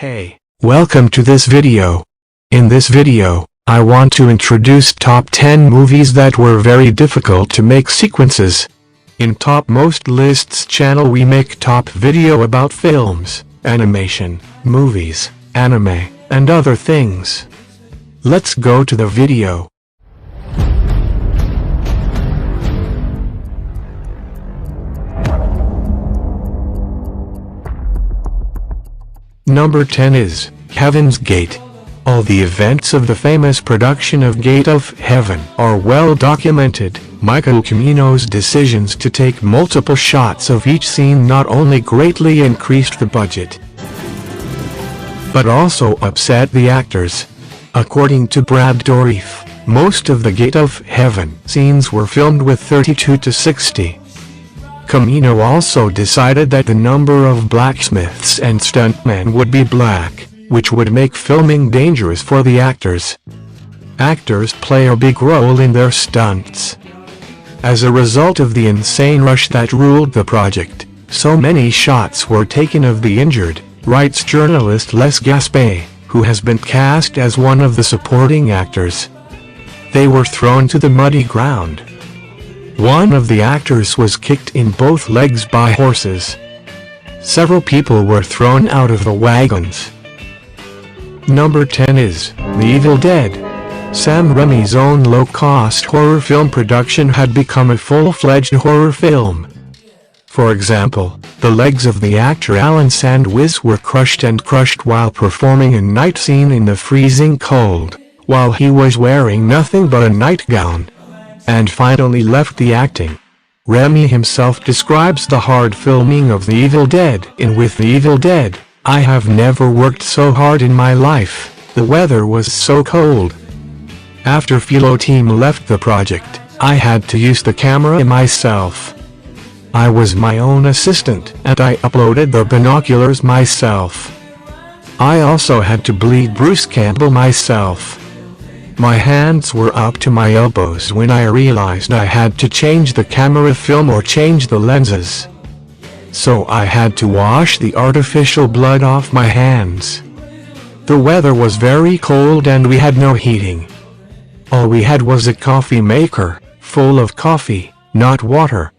Hey, welcome to this video. In this video, I want to introduce top 10 movies that were very difficult to make sequences. In Top Most Lists channel we make top video about films, animation, movies, anime, and other things. Let's go to the video. Number 10 is Heaven's Gate. All the events of the famous production of Gate of Heaven are well documented. Michael Cimino's decisions to take multiple shots of each scene not only greatly increased the budget, but also upset the actors. According to Brad Dourif, most of the Gate of Heaven scenes were filmed with 32 to 60. Cimino also decided that the number of blacksmiths and stuntmen would be black, which would make filming dangerous for the actors. Actors play a big role in their stunts. As a result of the insane rush that ruled the project, so many shots were taken of the injured, writes journalist Les Gaspé, who has been cast as one of the supporting actors. They were thrown to the muddy ground. One of the actors was kicked in both legs by horses. Several people were thrown out of the wagons. Number 10 is The Evil Dead. Sam Raimi's own low-cost horror film production had become a full-fledged horror film. For example, the legs of the actor Alan Sandwich were crushed while performing a night scene in the freezing cold, while he was wearing nothing but a nightgown, and finally left the acting. Raimi himself describes the hard filming of The Evil Dead in With the Evil Dead. I have never worked so hard in my life, the weather was so cold. After Philo team left the project, I had to use the camera myself. I was my own assistant and I uploaded the binoculars myself. I also had to bleed Bruce Campbell myself. My hands were up to my elbows when I realized I had to change the camera film or change the lenses. So I had to wash the artificial blood off my hands. The weather was very cold and we had no heating. All we had was a coffee maker, full of coffee, not water.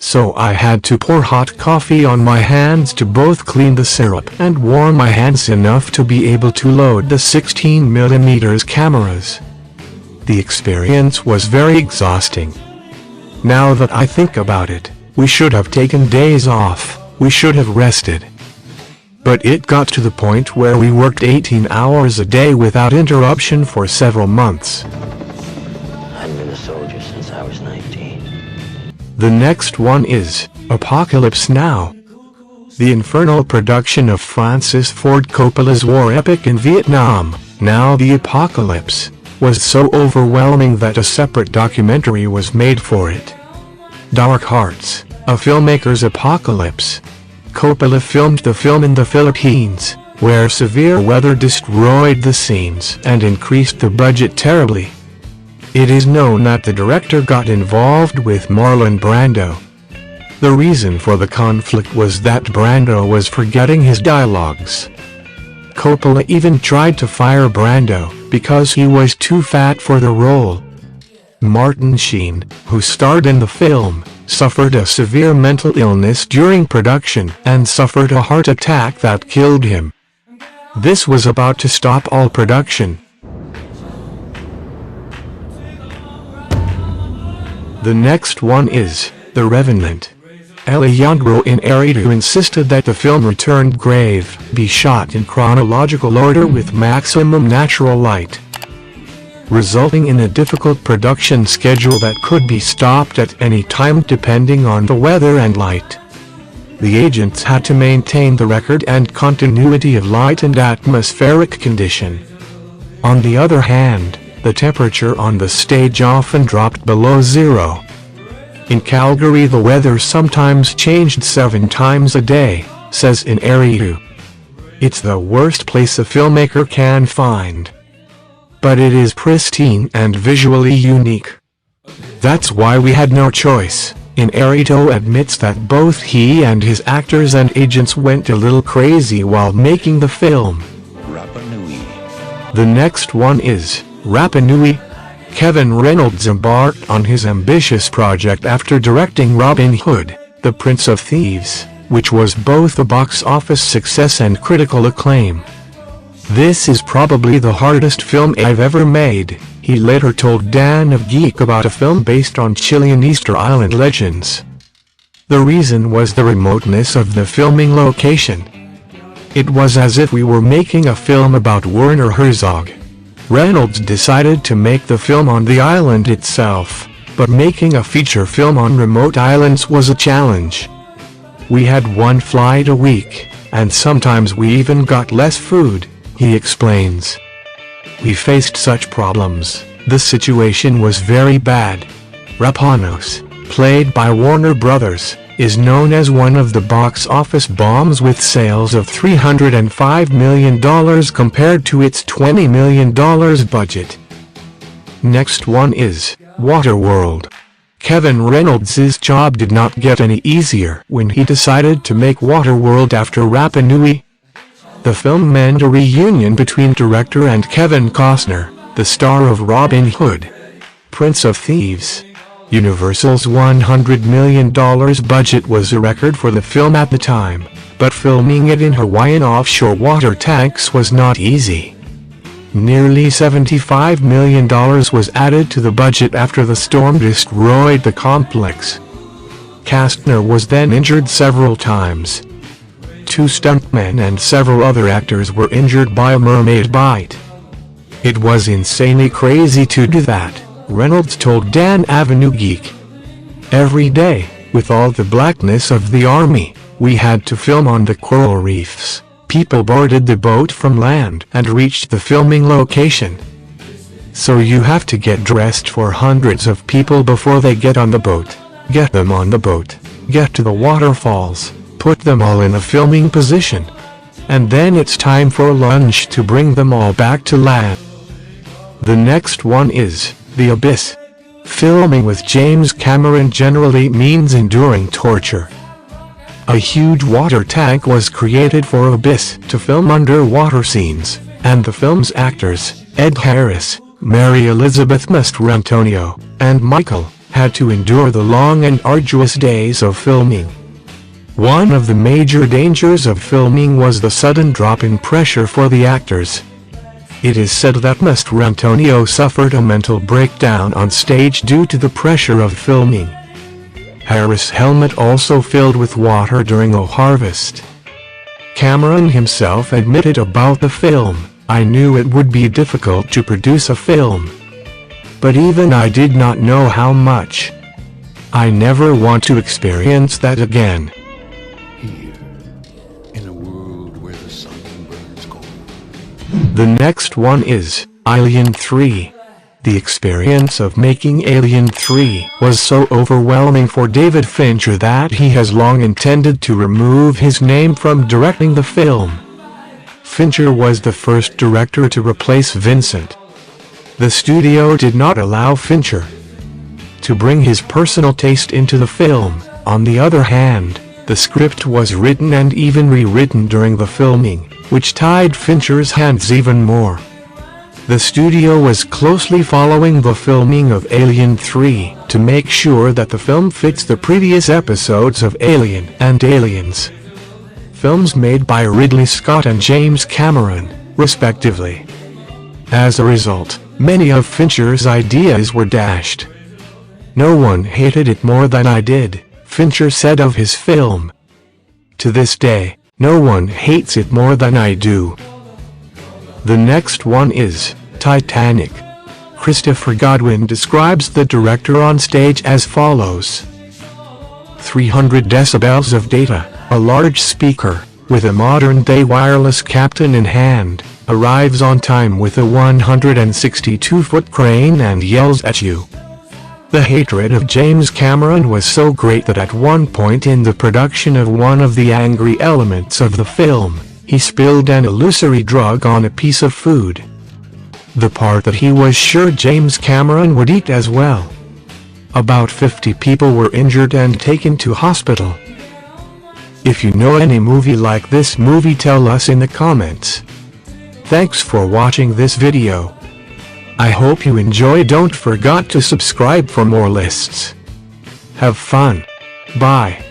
So I had to pour hot coffee on my hands to both clean the syrup and warm my hands enough to be able to load the 16mm cameras. The experience was very exhausting. Now that I think about it, we should have taken days off, we should have rested. But it got to the point where we worked 18 hours a day without interruption for several months. I've been a soldier since I was 19. The next one is Apocalypse Now. The infernal production of Francis Ford Coppola's war epic in Vietnam, Now the Apocalypse, was so overwhelming that a separate documentary was made for it. Dark Hearts, a filmmaker's apocalypse. Coppola filmed the film in the Philippines, where severe weather destroyed the scenes and increased the budget terribly. It is known that the director got involved with Marlon Brando. The reason for the conflict was that Brando was forgetting his dialogues. Coppola even tried to fire Brando because he was too fat for the role. Martin Sheen, who starred in the film, suffered a severe mental illness during production and suffered a heart attack that killed him. This was about to stop all production. The next one is The Revenant. Alejandro Inarritu insisted that the film Returned Grave be shot in chronological order with maximum natural light, resulting in a difficult production schedule that could be stopped at any time depending on the weather and light. The agents had to maintain the record and continuity of light and atmospheric condition. On the other hand, the temperature on the stage often dropped below zero. In Calgary the weather sometimes changed 7 times a day, says Inarritu. It's the worst place a filmmaker can find. But it is pristine and visually unique. That's why we had no choice. Inarito admits that both he and his actors and agents went a little crazy while making the film. Rapa Nui. The next one is Rapa Nui. Kevin Reynolds embarked on his ambitious project after directing Robin Hood, The Prince of Thieves, which was both a box office success and critical acclaim. "This is probably the hardest film I've ever made," he later told Dan of Geek about a film based on Chilean Easter Island legends. The reason was the remoteness of the filming location. "It was as if we were making a film about Werner Herzog." Reynolds decided to make the film on the island itself, but making a feature film on remote islands was a challenge. "We had one flight a week, and sometimes we even got less food," he explains. "We faced such problems. The situation was very bad." Rapanos, played by Warner Brothers, is known as one of the box office bombs with sales of $305 million compared to its $20 million budget. Next one is Waterworld. Kevin Reynolds' job did not get any easier when he decided to make Waterworld after Rapa Nui. The film meant a reunion between director and Kevin Costner, the star of Robin Hood, Prince of Thieves. Universal's $100 million budget was a record for the film at the time, but filming it in Hawaiian offshore water tanks was not easy. Nearly $75 million was added to the budget after the storm destroyed the complex. Costner was then injured several times. 2 stuntmen and several other actors were injured by a mermaid bite. "It was insanely crazy to do that," Reynolds told Dan Avenue Geek. "Every day, with all the blackness of the army, we had to film on the coral reefs. People boarded the boat from land and reached the filming location. So you have to get dressed for hundreds of people before they get on the boat, get them on the boat, get to the waterfalls, put them all in a filming position. And then it's time for lunch to bring them all back to land." The next one is The Abyss. Filming with James Cameron generally means enduring torture. A huge water tank was created for Abyss to film underwater scenes, and the film's actors, Ed Harris, Mary Elizabeth Mastrantonio, and Michael, had to endure the long and arduous days of filming. One of the major dangers of filming was the sudden drop in pressure for the actors. It is said that Mastrantonio suffered a mental breakdown on stage due to the pressure of filming. Harris' helmet also filled with water during a harvest. Cameron himself admitted about the film, "I knew it would be difficult to produce a film. But even I did not know how much. I never want to experience that again." Here, in a world where the sun burns gold. The next one is Alien 3. The experience of making Alien 3 was so overwhelming for David Fincher that he has long intended to remove his name from directing the film. Fincher was the first director to replace Vincent. The studio did not allow Fincher to bring his personal taste into the film. On the other hand, the script was written and even rewritten during the filming, which tied Fincher's hands even more. The studio was closely following the filming of Alien 3 to make sure that the film fits the previous episodes of Alien and Aliens, films made by Ridley Scott and James Cameron, respectively. As a result, many of Fincher's ideas were dashed. "No one hated it more than I did," Fincher said of his film. "To this day, no one hates it more than I do." The next one is Titanic. Christopher Godwin describes the director on stage as follows. 300 decibels of data, a large speaker, with a modern-day wireless captain in hand, arrives on time with a 162-foot crane and yells at you. The hatred of James Cameron was so great that at one point in the production of one of the angry elements of the film, he spilled an illusory drug on a piece of food, the part that he was sure James Cameron would eat as well. About 50 people were injured and taken to hospital. If you know any movie like this movie, tell us in the comments. Thanks for watching this video. I hope you enjoy. Don't forget to subscribe for more lists. Have fun. Bye.